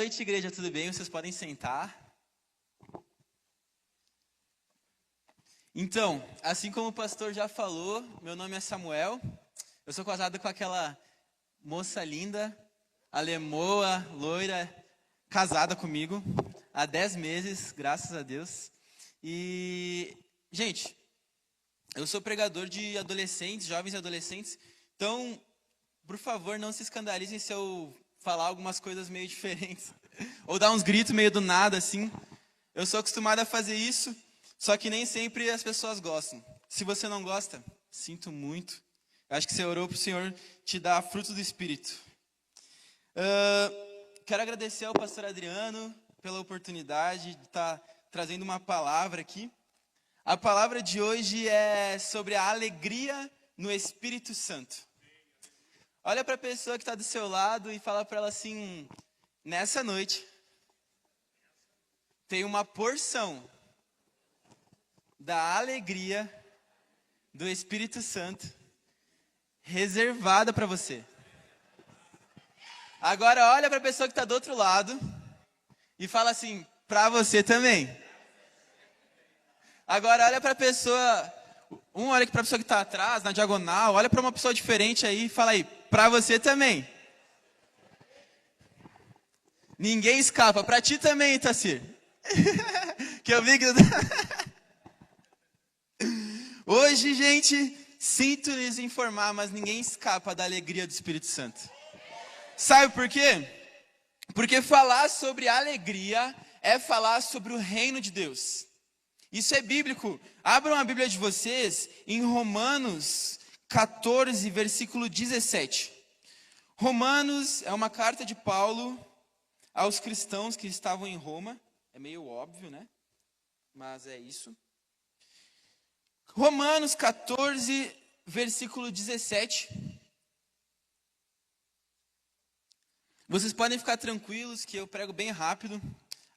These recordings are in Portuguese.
Boa noite, igreja, tudo bem? Vocês podem sentar. Então, assim como o pastor já falou, meu nome é Samuel. Eu sou casado com aquela moça linda, alemoa, loira, casada comigo há 10 meses, graças a Deus. E, gente, eu sou pregador de adolescentes, jovens e adolescentes. Então, por favor, não se escandalizem se eu falar algumas coisas meio diferentes. Ou dar uns gritos meio do nada, assim. Eu sou acostumado a fazer isso, só que nem sempre as pessoas gostam. Se você não gosta, sinto muito. Eu acho que você orou para o Senhor te dar fruto do Espírito. Quero agradecer ao pastor Adriano pela oportunidade de estar trazendo uma palavra aqui. A palavra de hoje é sobre a alegria no Espírito Santo. Olha para a pessoa que está do seu lado e fala para ela assim: nessa noite tem uma porção da alegria do Espírito Santo reservada para você. Agora olha para a pessoa que está do outro lado e fala assim: para você também. Agora olha para a pessoa, olha para a pessoa que está atrás, na diagonal, olha para uma pessoa diferente aí e fala aí: para você também. Ninguém escapa. Para ti também, Itacir. Que eu vi que... Hoje, gente, sinto lhes informar, mas ninguém escapa da alegria do Espírito Santo. Sabe por quê? Porque falar sobre alegria é falar sobre o reino de Deus. Isso é bíblico. Abram a Bíblia de vocês em Romanos 14, versículo 17. Romanos é uma carta de Paulo aos cristãos que estavam em Roma. É meio óbvio, né? Mas é isso. Romanos 14, versículo 17. Vocês podem ficar tranquilos que eu prego bem rápido.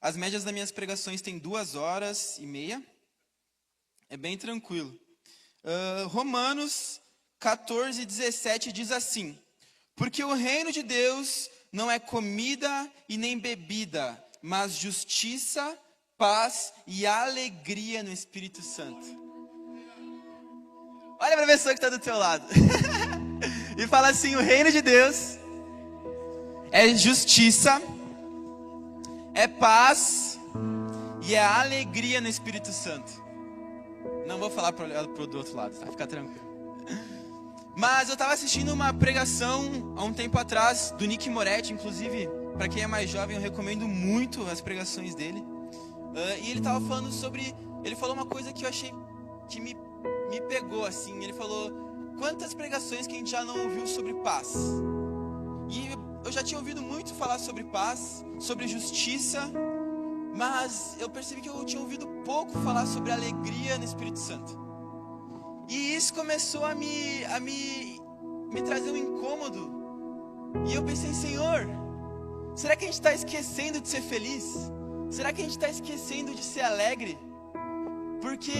As médias das minhas pregações têm 2h30. É bem tranquilo. Romanos 14, 17 diz assim: porque o reino de Deus não é comida e nem bebida, mas justiça, paz e alegria no Espírito Santo. Olha para a pessoa que está do teu lado e fala assim: o reino de Deus é justiça, é paz e é alegria no Espírito Santo. Não vou falar para o do outro lado, tá? Fica tranquilo. Mas eu estava assistindo uma pregação há um tempo atrás do Nick Moretti, inclusive, para quem é mais jovem, eu recomendo muito as pregações dele. E ele estava falando sobre... Ele falou uma coisa que eu achei que me pegou, assim. Ele falou: quantas pregações que a gente já não ouviu sobre paz? E eu já tinha ouvido muito falar sobre paz, sobre justiça, mas eu percebi que eu tinha ouvido pouco falar sobre alegria no Espírito Santo. E isso começou a me trazer um incômodo. E eu pensei: Senhor, será que a gente está esquecendo de ser feliz? Será que a gente está esquecendo de ser alegre? Porque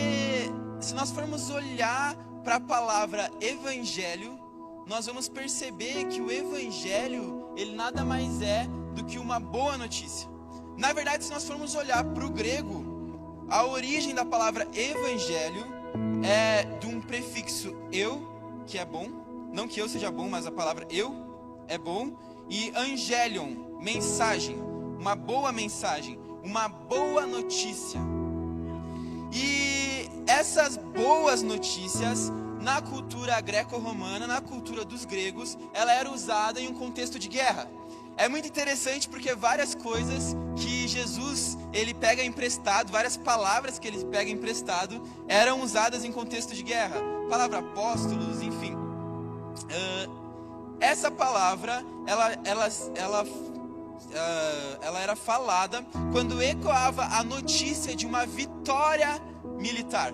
se nós formos olhar para a palavra evangelho, nós vamos perceber que o evangelho, ele nada mais é do que uma boa notícia. Na verdade, se nós formos olhar para o grego, a origem da palavra evangelho é de um prefixo eu, que é bom. Não que eu seja bom, mas a palavra eu é bom. E angelion, mensagem, uma boa mensagem, uma boa notícia. E essas boas notícias, na cultura greco-romana, na cultura dos gregos, ela era usada em um contexto de guerra. É muito interessante porque várias coisas que Jesus ele pega emprestado, várias palavras que ele pega emprestado, eram usadas em contexto de guerra. Palavra apóstolos, enfim. Essa palavra, ela era falada quando ecoava a notícia de uma vitória militar.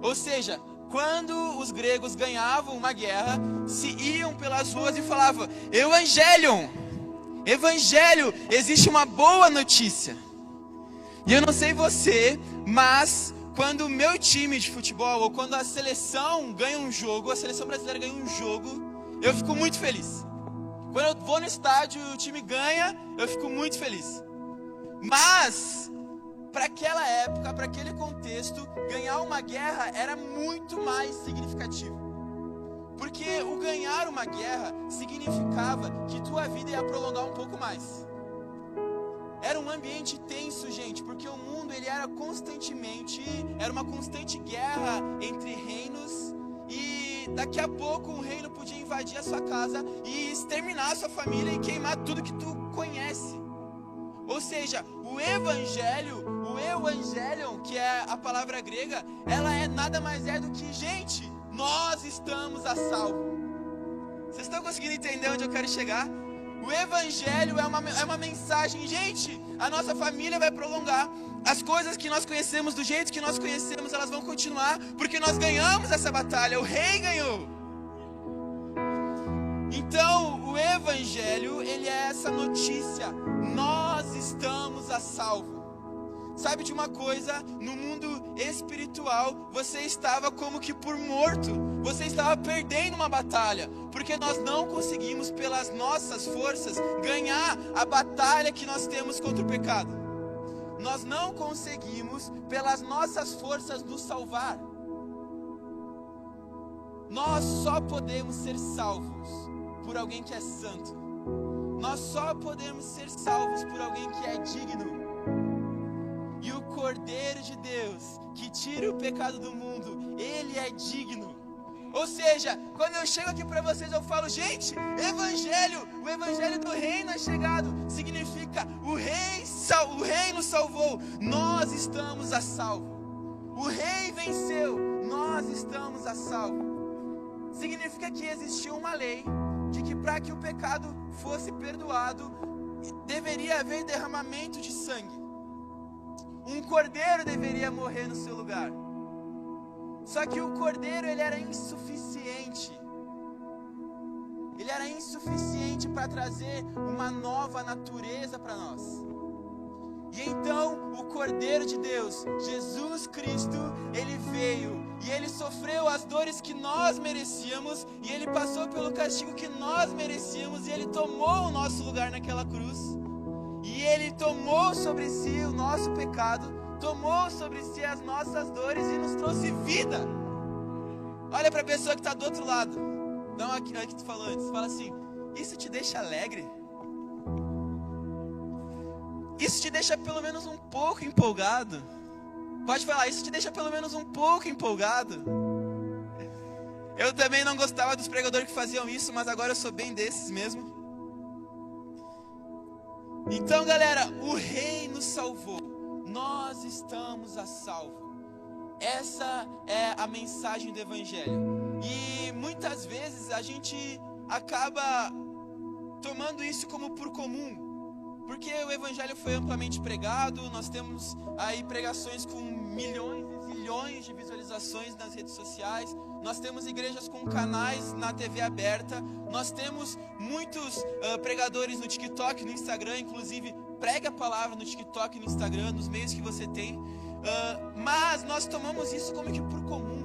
Ou seja, quando os gregos ganhavam uma guerra, se iam pelas ruas e falavam: Evangelion! Evangelho, existe uma boa notícia. E eu não sei você, mas quando o meu time de futebol, ou quando a seleção ganha um jogo, a seleção brasileira ganha um jogo, eu fico muito feliz. Quando eu vou no estádio e o time ganha, eu fico muito feliz. Mas, para aquela época, para aquele contexto, ganhar uma guerra era muito mais significativo. Porque o ganhar uma guerra significava que tua vida ia prolongar um pouco mais. Era um ambiente tenso, gente, porque o mundo ele era uma constante guerra entre reinos, e daqui a pouco um reino podia invadir a sua casa e exterminar a sua família e queimar tudo que tu conhece. Ou seja, o evangelion, que é a palavra grega, ela é nada mais é do que, gente, nós estamos a salvo. Vocês estão conseguindo entender onde eu quero chegar? O evangelho é uma mensagem, gente, a nossa família vai prolongar. As coisas que nós conhecemos do jeito que nós conhecemos, elas vão continuar, porque nós ganhamos essa batalha, o rei ganhou. Então, o evangelho, ele é essa notícia, nós estamos a salvo. Sabe de uma coisa, no mundo espiritual, você estava como que por morto, você estava perdendo uma batalha, porque nós não conseguimos pelas nossas forças ganhar a batalha que nós temos contra o pecado. Nós não conseguimos pelas nossas forças nos salvar. Nós só podemos ser salvos por alguém que é santo. Nós só podemos ser salvos por alguém que é digno. E o Cordeiro de Deus, que tira o pecado do mundo, ele é digno. Ou seja, quando eu chego aqui para vocês, eu falo, gente, o evangelho do reino é chegado. Significa, o rei nos salvou, nós estamos a salvo. O rei venceu, nós estamos a salvo. Significa que existiu uma lei, de que para que o pecado fosse perdoado, deveria haver derramamento de sangue. Um cordeiro deveria morrer no seu lugar. Só que o cordeiro, ele era insuficiente. Ele era insuficiente para trazer uma nova natureza para nós. E então, o Cordeiro de Deus, Jesus Cristo, ele veio e ele sofreu as dores que nós merecíamos, e ele passou pelo castigo que nós merecíamos, e ele tomou o nosso lugar naquela cruz. E ele tomou sobre si o nosso pecado, tomou sobre si as nossas dores e nos trouxe vida. Olha para a pessoa que está do outro lado. Não, aqui que tu falou antes. Fala assim, isso te deixa alegre? Isso te deixa pelo menos um pouco empolgado? Pode falar, isso te deixa pelo menos um pouco empolgado? Eu também não gostava dos pregadores que faziam isso, mas agora eu sou bem desses mesmo. Então, galera, o rei nos salvou. Nós estamos a salvo. Essa é a mensagem do evangelho. E muitas vezes a gente acaba tomando isso como por comum, porque o evangelho foi amplamente pregado. Nós temos aí pregações com milhões e zilhões de visualizações nas redes sociais. Nós temos igrejas com canais na TV aberta. Nós temos muitos pregadores no TikTok, no Instagram. Inclusive, pregue a palavra no TikTok, no Instagram, nos meios que você tem. Mas nós tomamos isso como que por comum.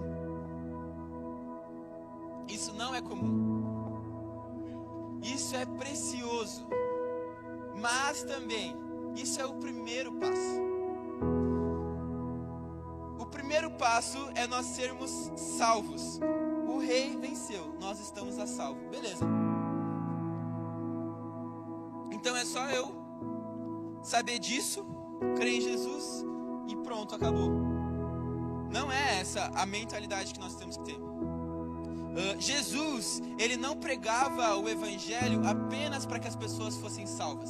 Isso não é comum. Isso é precioso. Mas também, isso é o primeiro passo. O primeiro passo é nós sermos salvos. O rei venceu, nós estamos a salvo. Beleza. Então é só eu saber disso, crer em Jesus e pronto, acabou. Não é essa a mentalidade que nós temos que ter. Jesus, ele não pregava o evangelho apenas para que as pessoas fossem salvas.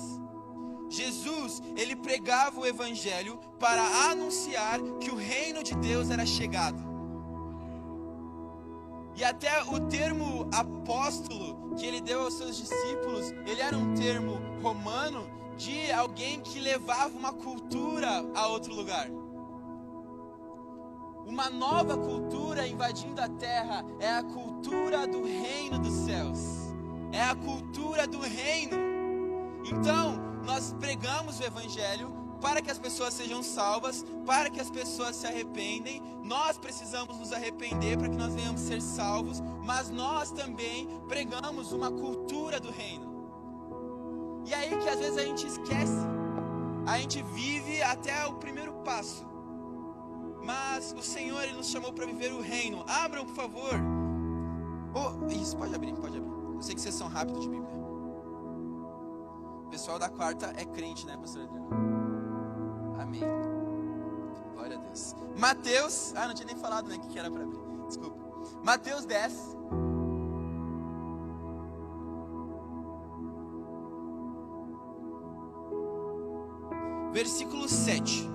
Jesus, ele pregava o evangelho para anunciar que o reino de Deus era chegado. E até o termo apóstolo que ele deu aos seus discípulos, ele era um termo romano de alguém que levava uma cultura a outro lugar. Uma nova cultura invadindo a terra é a cultura do reino dos céus. É a cultura do reino. Então, nós pregamos o evangelho para que as pessoas sejam salvas, para que as pessoas se arrependem. Nós precisamos nos arrepender para que nós venhamos ser salvos, mas nós também pregamos uma cultura do reino. E aí que às vezes a gente esquece. a gente vive até o primeiro passo. Mas o Senhor, Ele nos chamou para viver o reino. Abram, por favor. Isso, pode abrir, pode abrir. Eu sei que vocês são rápidos de Bíblia. O pessoal da quarta é crente, né, pastor Adriano? Amém. Glória a Deus. Mateus, não tinha nem falado, né, que era para abrir. Desculpa. Mateus 10. Versículo 7.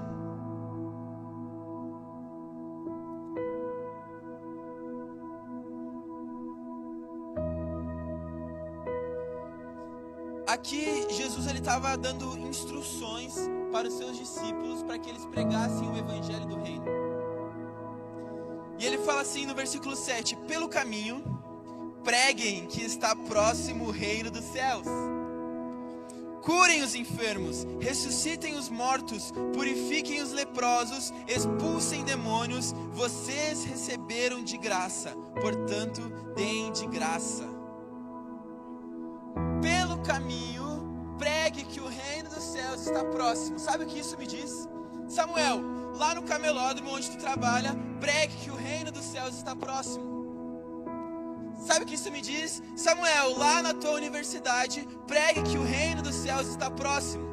Aqui Jesus ele estava dando instruções para os seus discípulos para que eles pregassem o evangelho do reino. E ele fala assim no versículo 7: pelo caminho preguem que está próximo o reino dos céus. Curem os enfermos, ressuscitem os mortos, purifiquem os leprosos, expulsem demônios. Vocês receberam de graça, portanto, deem de graça. Pelo caminho, pregue que o reino dos céus está próximo. Sabe o que isso me diz? Samuel, lá no camelódromo onde tu trabalha, pregue que o reino dos céus está próximo. Sabe o que isso me diz? Samuel, lá na tua universidade, pregue que o reino dos céus está próximo.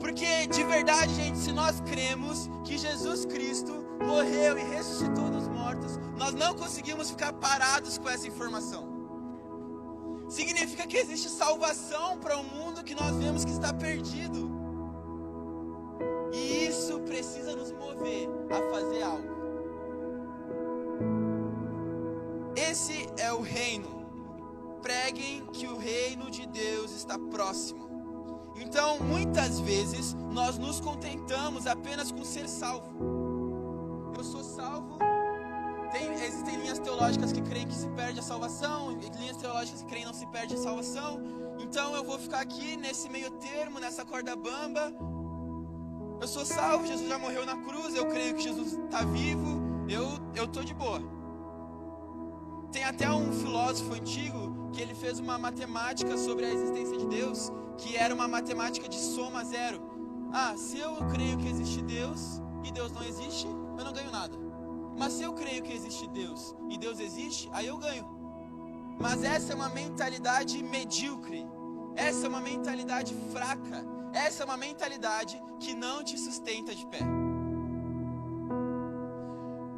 Porque de verdade, gente, se nós cremos que Jesus Cristo morreu e ressuscitou dos mortos, nós não conseguimos ficar parados com essa informação. Significa que existe salvação para um mundo que nós vemos que está perdido. E isso precisa nos mover a fazer algo. Esse é o reino. Preguem que o reino de Deus está próximo. Então, muitas vezes, nós nos contentamos apenas com ser salvo. Eu sou salvo. Existem linhas teológicas que creem que se perde a salvação, linhas teológicas que creem que não se perde a salvação. Então, eu vou ficar aqui nesse meio termo, nessa corda bamba. Eu sou salvo, Jesus já morreu na cruz, eu creio que Jesus está vivo, eu estou de boa. Tem até um filósofo antigo que ele fez uma matemática sobre a existência de Deus, que era uma matemática de soma zero. Se eu creio que existe Deus e Deus não existe, eu não ganho nada. Mas se eu creio que existe Deus e Deus existe, aí eu ganho. Mas essa é uma mentalidade medíocre. Essa é uma mentalidade fraca. Essa é uma mentalidade que não te sustenta de pé.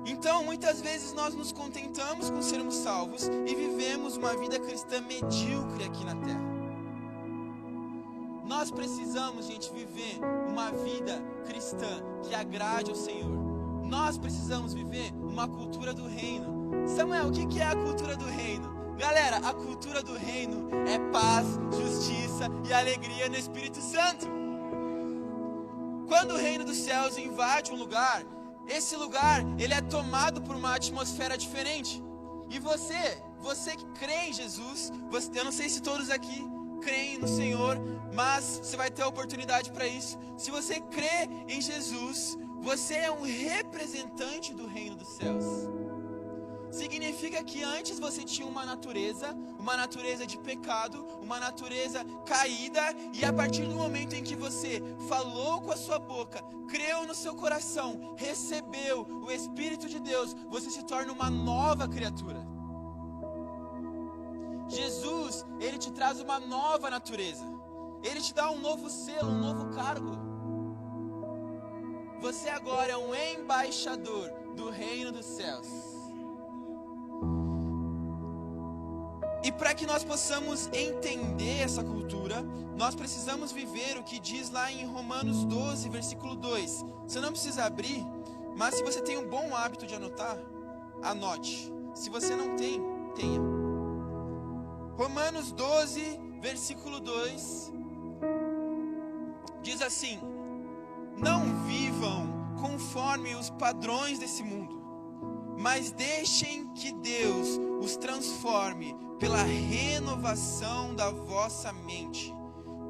Então, muitas vezes nós nos contentamos com sermos salvos e vivemos uma vida cristã medíocre aqui na terra. Nós precisamos, gente, viver uma vida cristã que agrade ao Senhor. Nós precisamos viver uma cultura do reino. Samuel, o que é a cultura do reino? Galera, a cultura do reino é paz, justiça e alegria no Espírito Santo. Quando o reino dos céus invade um lugar, esse lugar, ele é tomado por uma atmosfera diferente. E você que crê em Jesus, eu não sei se todos aqui creem no Senhor, mas você vai ter a oportunidade para isso. Se você crê em Jesus, você é um representante do reino dos céus. Significa que antes você tinha uma natureza de pecado, uma natureza caída, e a partir do momento em que você falou com a sua boca, creu no seu coração, recebeu o Espírito de Deus, você se torna uma nova criatura. Jesus, Ele te traz uma nova natureza. Ele te dá um novo selo, um novo cargo. Você agora é um embaixador do reino dos céus. E para que nós possamos entender essa cultura, nós precisamos viver o que diz lá em Romanos 12, versículo 2. Você não precisa abrir, mas se você tem um bom hábito de anotar, anote. Se você não tem, tenha. Romanos 12, versículo 2, diz assim: não vivam conforme os padrões desse mundo, mas deixem que Deus os transforme pela renovação da vossa mente,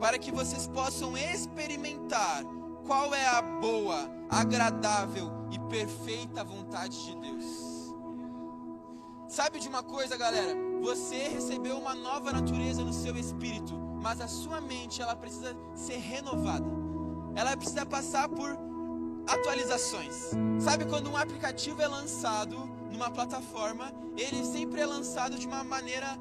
para que vocês possam experimentar qual é a boa, agradável e perfeita vontade de Deus. Sabe de uma coisa, galera? Você recebeu uma nova natureza no seu espírito, mas a sua mente, ela precisa ser renovada. ela precisa passar por atualizações. Sabe quando um aplicativo é lançado numa plataforma, ele sempre é lançado de uma maneira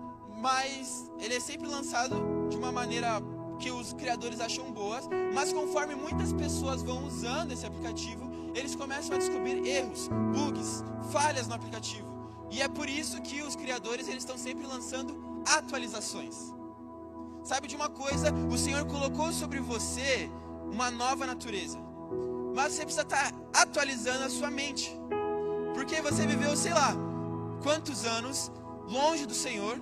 que os criadores acham boas, mas conforme muitas pessoas vão usando esse aplicativo, eles começam a descobrir erros, bugs, falhas no aplicativo. E é por isso que os criadores eles estão sempre lançando atualizações. Sabe de uma coisa? O Senhor colocou sobre você uma nova natureza, mas você precisa estar atualizando a sua mente, porque você viveu, sei lá, quantos anos longe do Senhor,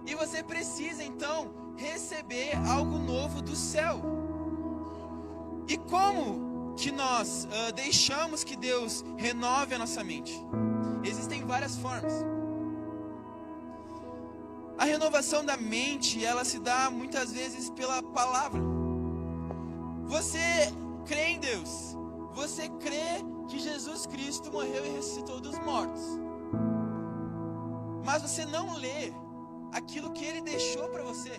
e você precisa então receber algo novo do céu. E como que nós deixamos que Deus renove a nossa mente? Existem várias formas. A renovação da mente, ela se dá muitas vezes pela palavra. Você crê em Deus, você crê que Jesus Cristo morreu e ressuscitou dos mortos, mas você não lê aquilo que Ele deixou para você.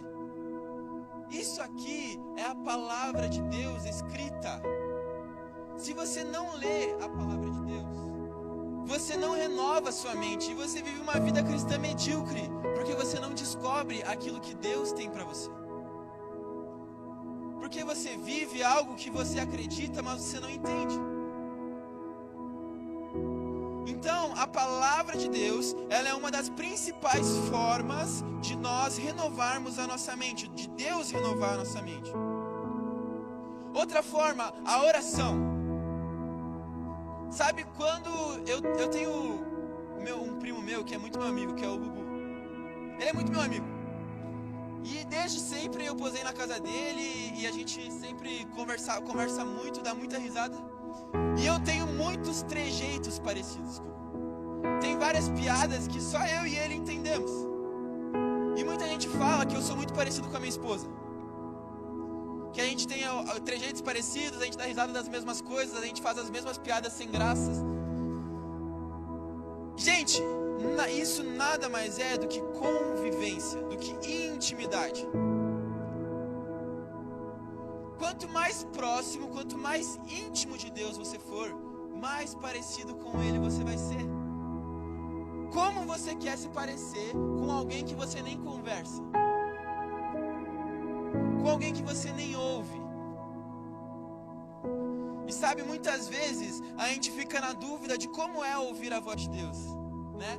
Isso aqui é a palavra de Deus escrita. Se você não lê a palavra de Deus, você não renova a sua mente e você vive uma vida cristã medíocre, porque você não descobre aquilo que Deus tem para você. Porque você vive algo que você acredita, mas você não entende. Então, a palavra de Deus, ela é uma das principais formas de nós renovarmos a nossa mente, de Deus renovar a nossa mente. Outra forma, a oração. Sabe quando eu tenho um primo meu que é muito meu amigo, que é o Bubu. Ele é muito meu amigo. E desde sempre eu posei na casa dele e a gente sempre conversa muito, dá muita risada. E eu tenho muitos trejeitos parecidos com ele. Tem várias piadas que só eu e ele entendemos. E muita gente fala que eu sou muito parecido com a minha esposa. Que a gente tem trejeitos parecidos, a gente dá risada das mesmas coisas, a gente faz as mesmas piadas sem graças. Gente, isso nada mais é do que convivência, do que intimidade. Quanto mais próximo, quanto mais íntimo de Deus você for, mais parecido com Ele você vai ser. Como você quer se parecer com alguém que você nem conversa? Com alguém que você nem ouve? E sabe, muitas vezes a gente fica na dúvida de como é ouvir a voz de Deus, né?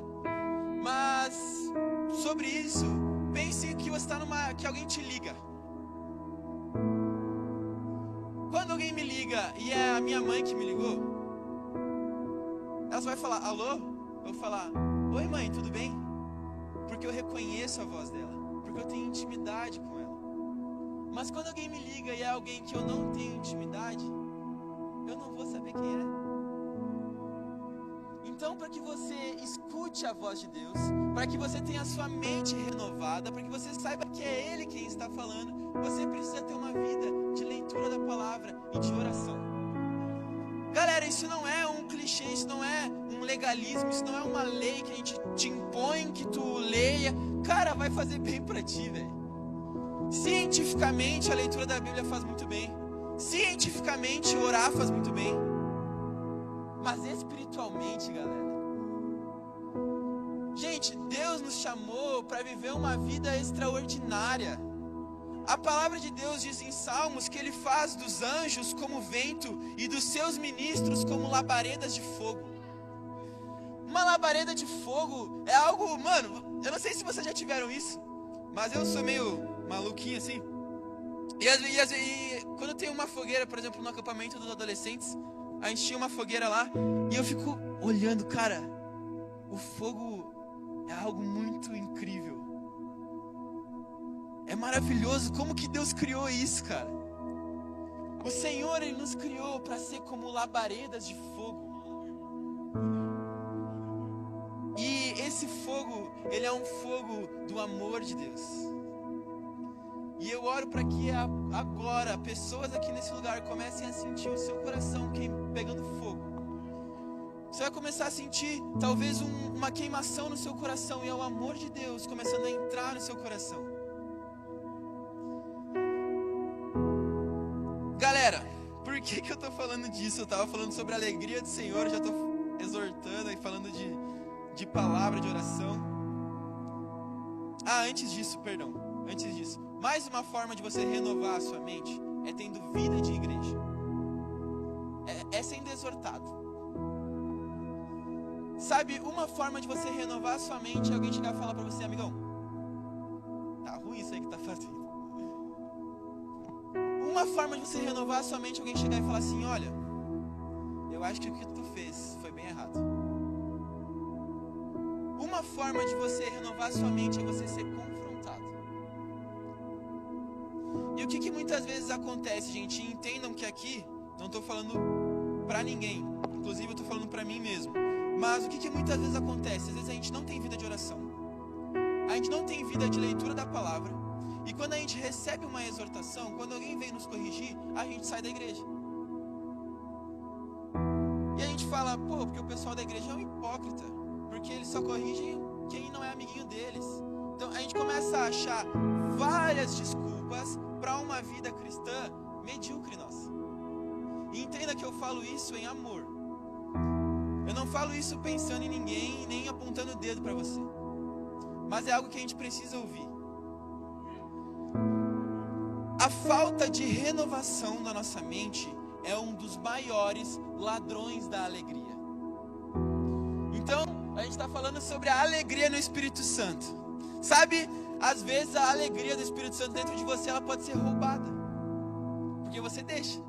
Mas sobre isso, pense que você está que alguém te liga. Quando alguém me liga e é a minha mãe que me ligou, ela só vai falar, alô? Eu vou falar, oi mãe, tudo bem? Porque eu reconheço a voz dela, porque eu tenho intimidade com ela. Mas quando alguém me liga e é alguém que eu não tenho intimidade, eu não vou saber quem é. Então, para que você escute a voz de Deus, para que você tenha a sua mente renovada, para que você saiba que é Ele quem está falando, você precisa ter uma vida de leitura da palavra e de oração. Galera, isso não é um clichê, isso não é um legalismo, isso não é uma lei que a gente te impõe que tu leia. Cara, vai fazer bem para ti, velho. Cientificamente, a leitura da Bíblia faz muito bem. Cientificamente, orar faz muito bem. Mas espiritualmente, galera, gente, Deus nos chamou para viver uma vida extraordinária. A palavra de Deus diz em Salmos que Ele faz dos anjos como vento e dos seus ministros como labaredas de fogo. Uma labareda de fogo é algo, mano, eu não sei se vocês já tiveram isso, mas eu sou meio maluquinho assim. E quando tem uma fogueira, por exemplo, no acampamento dos adolescentes, a gente tinha uma fogueira lá e eu fico olhando, cara, o fogo é algo muito incrível. É maravilhoso, como que Deus criou isso, cara? O Senhor, Ele nos criou para ser como labaredas de fogo. E esse fogo, ele é um fogo do amor de Deus. E eu oro para que agora pessoas aqui nesse lugar comecem a sentir o seu coração pegando fogo. Você vai começar a sentir talvez uma queimação no seu coração, e é o amor de Deus começando a entrar no seu coração. por que eu tô falando disso? Eu tava falando sobre a alegria do Senhor, já tô exortando e falando de palavra, de oração. Antes disso, mais uma forma de você renovar a sua mente é tendo vida de igreja. É sendo exortado. Sabe, uma forma de você renovar a sua mente é alguém chegar e falar pra você: amigão, tá ruim isso aí que tá fazendo. Uma forma de você renovar a sua mente é alguém chegar e falar assim: olha, eu acho que o que tu fez foi bem errado. Uma forma de você renovar a sua mente é você ser confrontado. E o que muitas vezes acontece, gente? Entendam que aqui não estou falando pra ninguém, inclusive eu estou falando pra mim mesmo. Mas o que muitas vezes acontece? Às vezes a gente não tem vida de oração, a gente não tem vida de leitura da palavra, e quando a gente recebe uma exortação, quando alguém vem nos corrigir, a gente sai da igreja. E a gente fala: pô, porque o pessoal da igreja é um hipócrita, porque eles só corrigem quem não é amiguinho deles. Então a gente começa a achar várias desculpas para uma vida cristã medíocre nossa. E entenda que eu falo isso em amor. Eu não falo isso pensando em ninguém, nem apontando o dedo para você. Mas é algo que a gente precisa ouvir. A falta de renovação da nossa mente é um dos maiores ladrões da alegria. Então, a gente está falando sobre a alegria no Espírito Santo. Sabe, às vezes a alegria do Espírito Santo dentro de você, ela pode ser roubada, porque você deixa.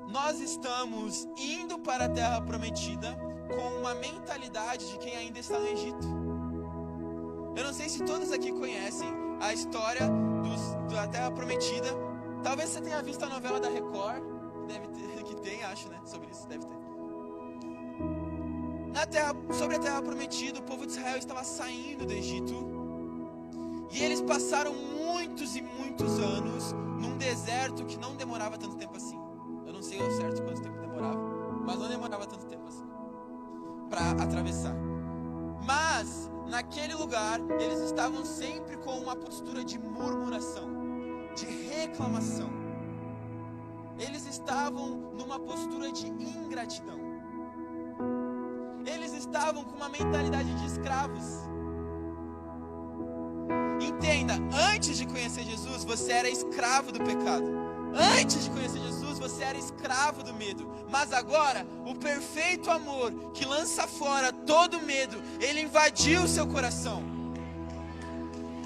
Nós estamos indo para a Terra Prometida com uma mentalidade de quem ainda está no Egito. Eu não sei se todos aqui conhecem a história da Terra Prometida. Talvez você tenha visto a novela da Record, que tem, acho, né? Sobre isso, deve ter. Sobre a Terra Prometida, o povo de Israel estava saindo do Egito. E eles passaram muitos e muitos anos num deserto que não demorava tanto tempo assim. Eu não sei ao certo quanto tempo demorava, mas não demorava tanto tempo assim para atravessar. Mas naquele lugar eles estavam sempre com uma postura de murmuração, de reclamação. Eles estavam numa postura de ingratidão. Eles estavam com uma mentalidade de escravos. Entenda, antes de conhecer Jesus, você era escravo do pecado. Antes de conhecer Jesus, você era escravo do medo. Mas agora, o perfeito amor que lança fora todo medo, ele invadiu o seu coração.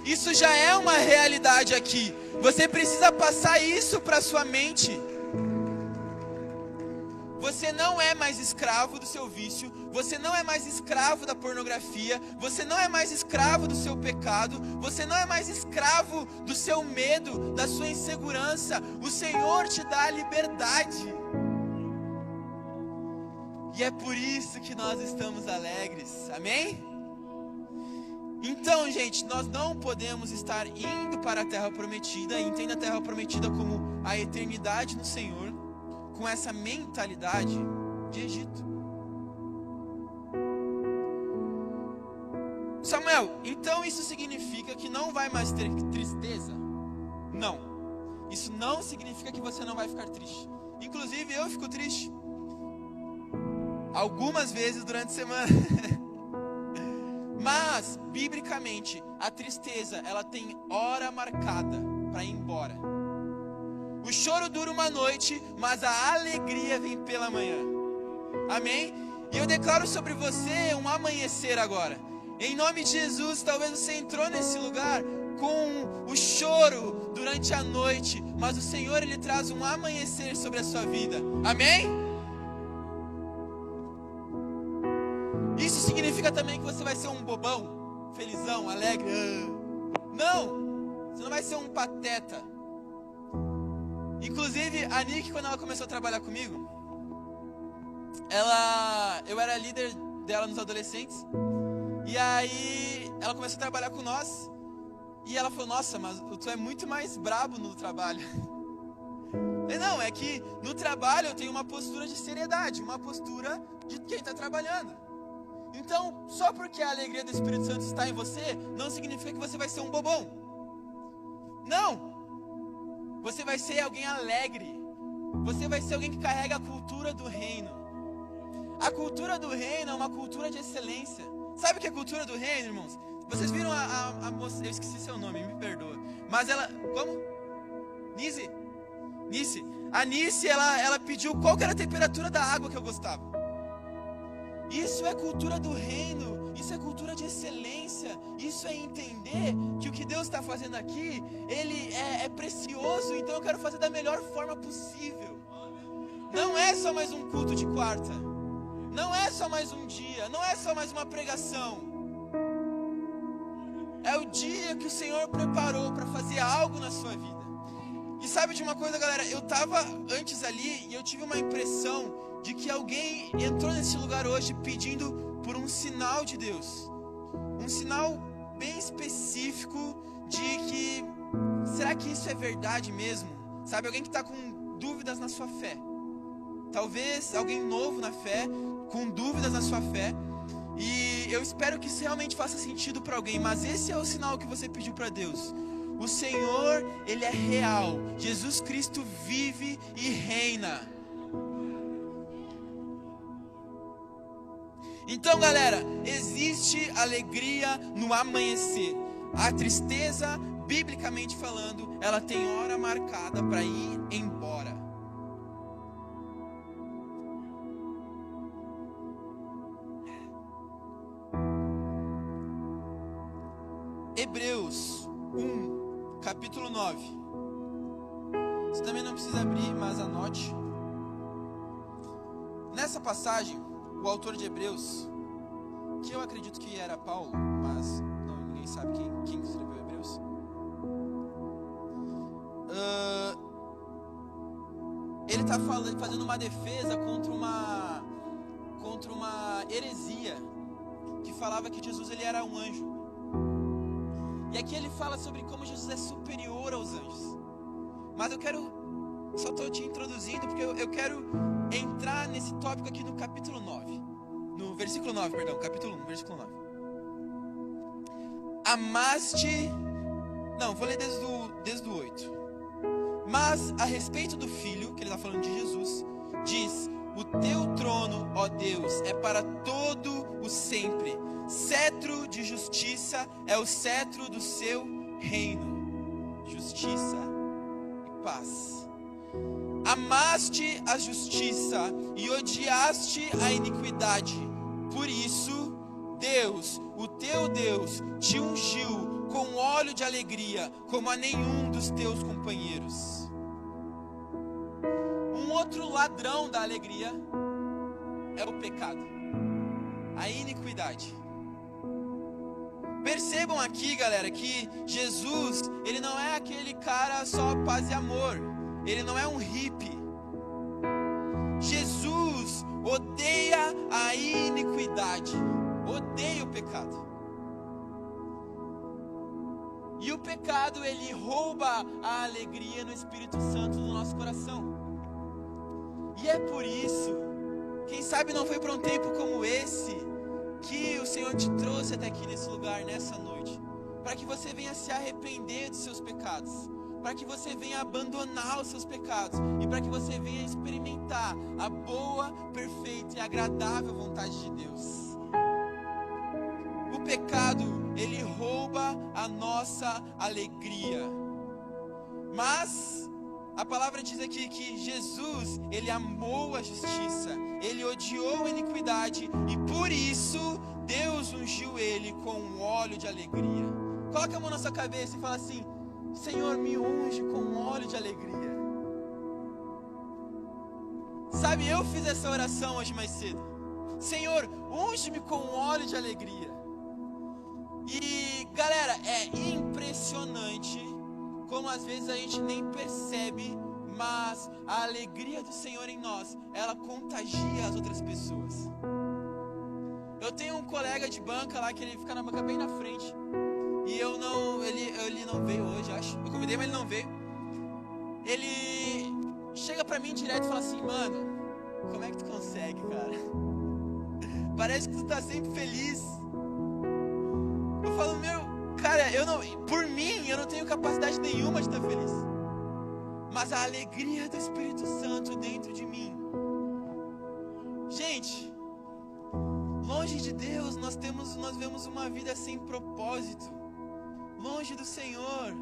Isso já é uma realidade aqui. Você precisa passar isso para sua mente. Você não é mais escravo do seu vício, você não é mais escravo da pornografia, você não é mais escravo do seu pecado, você não é mais escravo do seu medo, da sua insegurança. O Senhor te dá a liberdade. E é por isso que nós estamos alegres, amém? Então, gente, nós não podemos estar indo para a Terra Prometida, e entenda a Terra Prometida como a eternidade no Senhor, com essa mentalidade de Egito. Samuel, então isso significa que não vai mais ter tristeza? Não. Isso não significa que você não vai ficar triste. Inclusive eu fico triste algumas vezes durante a semana. Mas, biblicamente, a tristeza, ela tem hora marcada para ir embora. O choro dura uma noite, mas a alegria vem pela manhã. Amém? E eu declaro sobre você um amanhecer agora. Em nome de Jesus, talvez você entrou nesse lugar com o choro durante a noite, mas o Senhor, Ele traz um amanhecer sobre a sua vida. Amém? Isso significa também que você vai ser um bobão, felizão, alegre. Não, você não vai ser um pateta. Inclusive, a Nick, quando ela começou a trabalhar comigo, eu era líder dela nos adolescentes. E aí, ela começou a trabalhar com nós. E ela falou: nossa, mas tu é muito mais brabo no trabalho. E não, é que no trabalho eu tenho uma postura de seriedade, uma postura de quem está trabalhando. Então, só porque a alegria do Espírito Santo está em você, não significa que você vai ser um bobão. Não. Você vai ser alguém alegre. Você vai ser alguém que carrega a cultura do reino. A cultura do reino é uma cultura de excelência. Sabe o que é a cultura do reino, irmãos? Vocês viram a moça, eu esqueci seu nome, me perdoa. Mas ela, como? Nice. A Nice, ela pediu qual que era a temperatura da água que eu gostava. Isso é cultura do reino. Isso é cultura de excelência. Isso é entender que o que Deus está fazendo aqui, Ele é precioso. Então eu quero fazer da melhor forma possível. Não é só mais um culto de quarta. Não é só mais um dia. Não é só mais uma pregação. É o dia que o Senhor preparou para fazer algo na sua vida. E sabe de uma coisa, galera? Eu estava antes ali e eu tive uma impressão de que alguém entrou nesse lugar hoje pedindo por um sinal de Deus. Um sinal bem específico de que, será que isso é verdade mesmo? Sabe, alguém que está com dúvidas na sua fé. Talvez alguém novo na fé, com dúvidas na sua fé. E eu espero que isso realmente faça sentido para alguém. Mas esse é o sinal que você pediu para Deus. O Senhor, Ele é real. Jesus Cristo vive e reina. Então, galera, existe alegria no amanhecer. A tristeza, biblicamente falando, ela tem hora marcada para ir embora. Hebreus 1, capítulo 9. Você também não precisa abrir, mas anote. Nessa passagem, o autor de Hebreus, que eu acredito que era Paulo, mas ninguém sabe quem escreveu Hebreus. Ele está fazendo uma defesa contra uma heresia que falava que Jesus ele era um anjo. E aqui ele fala sobre como Jesus é superior aos anjos. Mas só estou te introduzindo porque eu quero entrar nesse tópico aqui no capítulo 9. No versículo 9, perdão, capítulo 1, versículo 9. Vou ler desde o 8. Mas a respeito do Filho, que ele está falando de Jesus, diz: o teu trono, ó Deus, é para todo o sempre. Cetro de justiça é o cetro do seu reino. Justiça e paz. Amaste a justiça e odiaste a iniquidade. Por isso, Deus, o teu Deus, te ungiu com óleo de alegria, como a nenhum dos teus companheiros. Um outro ladrão da alegria é o pecado, a iniquidade. Percebam aqui, galera, que Jesus, ele não é aquele cara só paz e amor. Ele não é um hippie. Jesus odeia a iniquidade, odeia o pecado. E o pecado, ele rouba a alegria no Espírito Santo do nosso coração. E é por isso, quem sabe não foi para um tempo como esse, que o Senhor te trouxe até aqui nesse lugar, nessa noite, para que você venha se arrepender dos seus pecados, para que você venha abandonar os seus pecados e para que você venha experimentar a boa, perfeita e agradável vontade de Deus. O pecado, ele rouba a nossa alegria, mas a palavra diz aqui que Jesus, ele amou a justiça, ele odiou a iniquidade e por isso Deus ungiu ele com um óleo de alegria. Coloca a mão na sua cabeça e fala assim: Senhor, me unge com óleo de alegria. Sabe, eu fiz essa oração hoje mais cedo. Senhor, unge-me com óleo de alegria. E galera, é impressionante como às vezes a gente nem percebe, mas a alegria do Senhor em nós, ela contagia as outras pessoas. Eu tenho um colega de banca lá que ele fica na banca bem na frente. E ele não veio hoje, acho. Eu convidei, mas ele não veio. Ele chega pra mim direto e fala assim: mano, como é que tu consegue, cara? Parece que tu tá sempre feliz. Eu falo, meu, cara, por mim, eu não tenho capacidade nenhuma de estar feliz. mas a alegria do Espírito Santo dentro de mim. Gente, longe de Deus nós vemos uma vida sem propósito, longe do Senhor.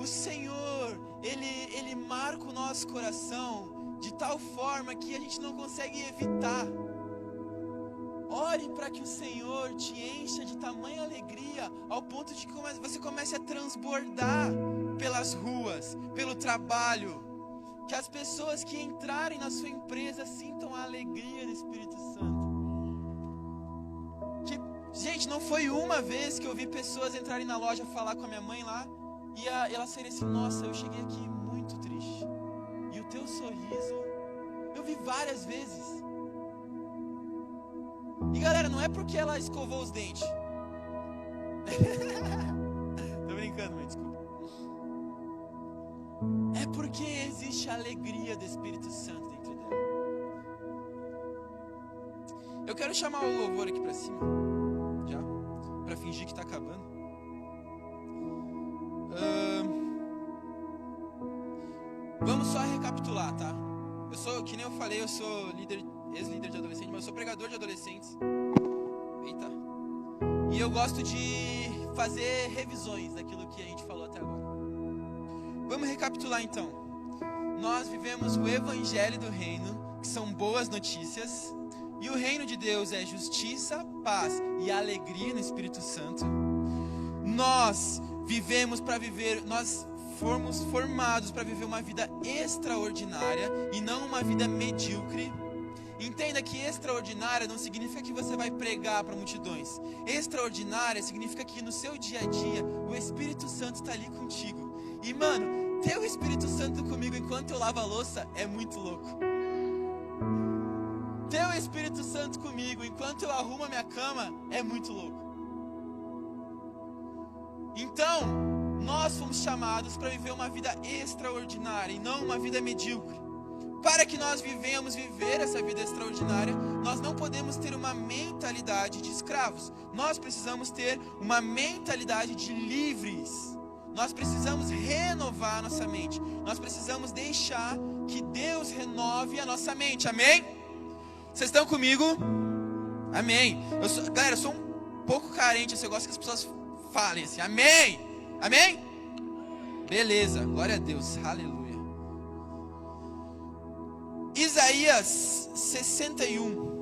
O Senhor, Ele marca o nosso coração de tal forma que a gente não consegue evitar. Ore para que o Senhor te encha de tamanha alegria, ao ponto de que você comece a transbordar pelas ruas, pelo trabalho. Que as pessoas que entrarem na sua empresa sintam a alegria do Espírito Santo. Gente, não foi uma vez que eu vi pessoas entrarem na loja falar com a minha mãe lá, e ela sair assim: nossa, eu cheguei aqui muito triste. E o teu sorriso, eu vi várias vezes. E galera, não é porque ela escovou os dentes. Tô brincando, mas desculpa. É porque existe a alegria do Espírito Santo dentro dela. Eu quero chamar o louvor aqui pra cima, já, pra fingir que tá acabando. Vamos só recapitular, tá? Que nem eu falei, eu sou ex-líder de adolescente, mas eu sou pregador de adolescentes. Eita. E eu gosto de fazer revisões daquilo que a gente falou até agora. Vamos recapitular então. Nós vivemos o Evangelho do Reino, que são boas notícias. E o reino de Deus é justiça, paz e alegria no Espírito Santo. Nós fomos formados para viver uma vida extraordinária e não uma vida medíocre. Entenda que extraordinária não significa que você vai pregar para multidões. Extraordinária significa que no seu dia a dia o Espírito Santo está ali contigo. E mano, ter o Espírito Santo comigo enquanto eu lavo a louça é muito louco. Ter o Espírito Santo comigo enquanto eu arrumo a minha cama é muito louco. Então, nós fomos chamados para viver uma vida extraordinária e não uma vida medíocre. Para que nós viver essa vida extraordinária, nós não podemos ter uma mentalidade de escravos. Nós precisamos ter uma mentalidade de livres. Nós precisamos renovar a nossa mente. Nós precisamos deixar que Deus renove a nossa mente. Amém? Vocês estão comigo? Amém. Galera, eu sou um pouco carente. Eu gosto que as pessoas falem assim. Amém? Amém? Beleza. Glória a Deus. Aleluia. Isaías 61.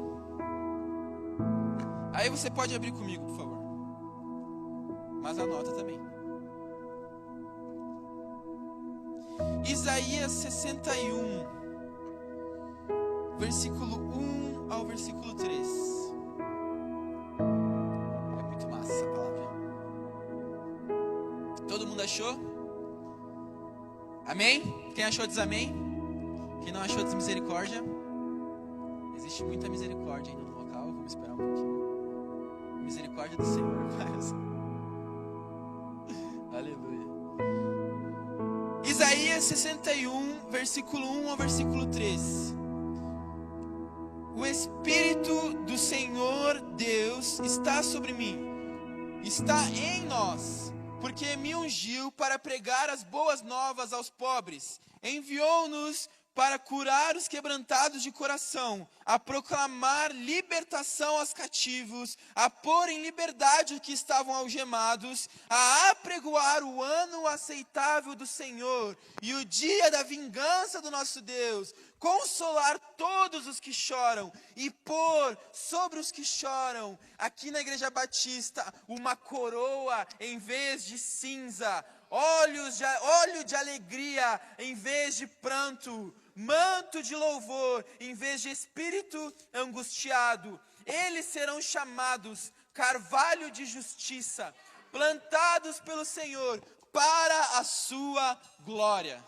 Aí você pode abrir comigo, por favor. Mas anota também. Isaías 61, versículo 1 ao versículo 3. É muito massa essa palavra. Todo mundo achou? Amém? Quem achou diz amém. Quem não achou, diz misericórdia. Existe muita misericórdia ainda no local. Vamos esperar um pouquinho. Misericórdia do Senhor. Aleluia. Isaías 61, versículo 1 ao versículo 3. O Espírito do Senhor Deus está sobre mim, está em nós, porque me ungiu para pregar as boas novas aos pobres, enviou-nos para curar os quebrantados de coração, a proclamar libertação aos cativos, a pôr em liberdade os que estavam algemados, a apregoar o ano aceitável do Senhor e o dia da vingança do nosso Deus, consolar todos os que choram e pôr sobre os que choram, aqui na Igreja Batista, uma coroa em vez de cinza, óleo de alegria em vez de pranto, manto de louvor em vez de espírito angustiado. Eles serão chamados carvalho de justiça, plantados pelo Senhor para a sua glória.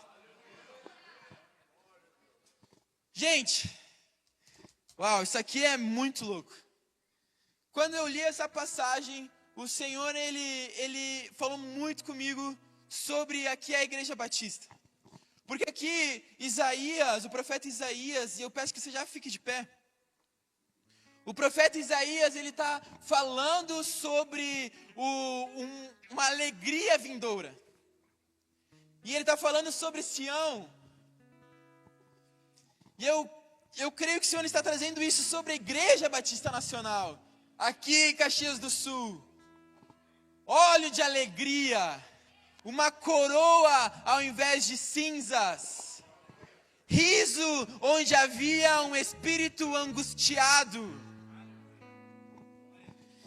Gente, uau, isso aqui é muito louco. Quando eu li essa passagem, o Senhor, ele falou muito comigo sobre aqui a Igreja Batista. Porque aqui Isaías, o profeta Isaías, e eu peço que você já fique de pé. O profeta Isaías, ele está falando sobre uma alegria vindoura. E ele está falando sobre Sião. E eu creio que o Senhor está trazendo isso sobre a Igreja Batista Nacional, aqui em Caxias do Sul. Óleo de alegria, uma coroa ao invés de cinzas, riso onde havia um espírito angustiado.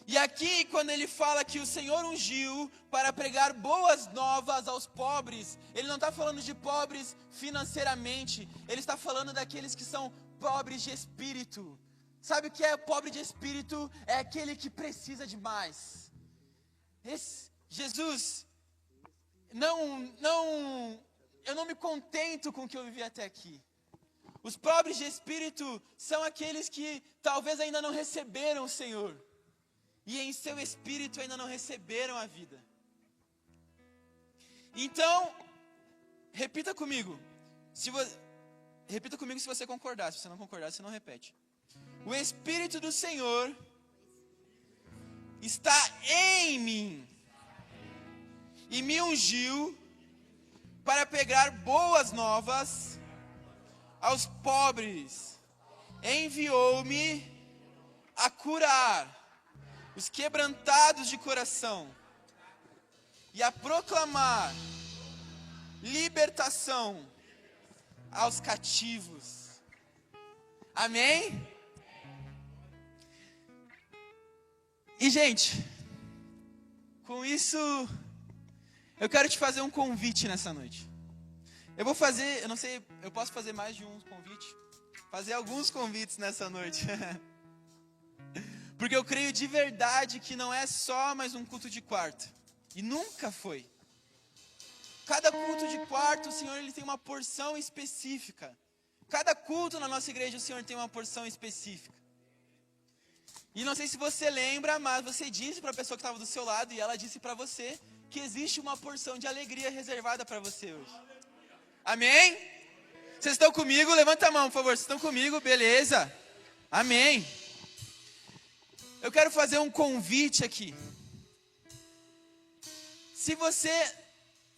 E aqui, quando ele fala que o Senhor ungiu para pregar boas novas aos pobres, ele não está falando de pobres financeiramente, ele está falando daqueles que são pobres de espírito. Sabe o que é pobre de espírito? É aquele que precisa de mais. Jesus, eu não me contento com o que eu vivi até aqui. Os pobres de espírito são aqueles que talvez ainda não receberam o Senhor. E em seu espírito ainda não receberam a vida. Então, repita comigo. Repita comigo se você concordar. Se você não concordar, você não repete. O Espírito do Senhor está em mim e me ungiu para pregar boas novas aos pobres. Enviou-me a curar os quebrantados de coração e a proclamar libertação aos cativos. Amém? E gente, com isso, eu quero te fazer um convite nessa noite. Eu não sei, eu posso fazer mais de um convite? Fazer alguns convites nessa noite. Porque eu creio de verdade que não é só mais um culto de quarto. E nunca foi. Cada culto de quarto, o Senhor ele tem uma porção específica. Cada culto na nossa igreja, o Senhor tem uma porção específica. E não sei se você lembra, mas você disse para a pessoa que estava do seu lado, e ela disse para você, que existe uma porção de alegria reservada para você hoje. Amém? Vocês estão comigo? Levanta a mão, por favor. Vocês estão comigo? Beleza. Amém. Eu quero fazer um convite aqui. Se você